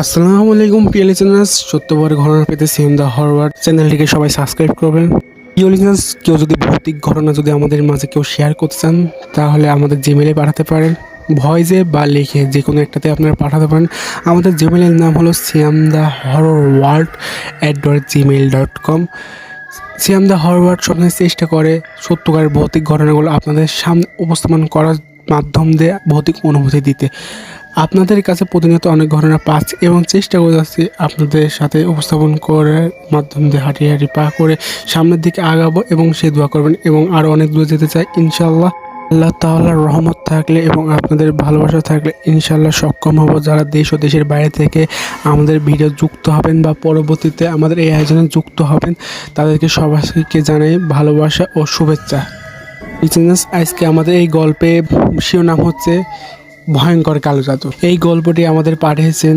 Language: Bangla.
আসসালামু আলাইকুম প্রিয় লিসেনার্স, সত্যবার ঘটনা পেতে সিএম দ্য হরওয়ার্ড চ্যানেলটিকে সবাই সাবস্ক্রাইব করবেন। প্রিয় লিসেনার্স, কেউ যদি ভৌতিক ঘটনা যদি আমাদের মাঝে কেউ শেয়ার করতে চান তাহলে আমাদের জিমেলে পাঠাতে পারেন, ভয়েসে বা লিখে যে কোনো একটাতে আপনারা পাঠাতে পারেন। আমাদের জিমেলের নাম হলো CM the horror world @gmail.com। CM the horror world সবসময় চেষ্টা করে সত্যকারের ভৌতিক ঘটনাগুলো আপনাদের সামনে উপস্থাপন করার মাধ্যম দিয়ে ভৌতিক অনুভূতি দিতে। আপনাদের কাছে প্রতিনিয়ত অনেক ঘটনা পাচ্ছি এবং চেষ্টা করে যাচ্ছি আপনাদের সাথে উপস্থাপন করার মাধ্যম দিয়ে হাঁটি হাঁটি পা করে সামনের দিকে আগাবো এবং সে দোয়া করবেন এবং আরও অনেক দূরে যেতে চাই ইনশাল্লাহ। আল্লাহ তাআলার রহমত থাকলে এবং আপনাদের ভালোবাসা থাকলে ইনশাল্লাহ সক্ষম হব। যারা দেশ ও দেশের বাইরে থেকে আমাদের ভিডিও যুক্ত হবেন বা পরবর্তীতে আমাদের এই আয়োজনে যুক্ত হবেন তাদেরকে সবাইকে জানাই ভালোবাসা ও শুভেচ্ছা। আজকে আমাদের এই গল্পে শিরোনাম হচ্ছে ভয়ঙ্কর কালো জাদু। এই গল্পটি আমাদের পাঠিয়েছেন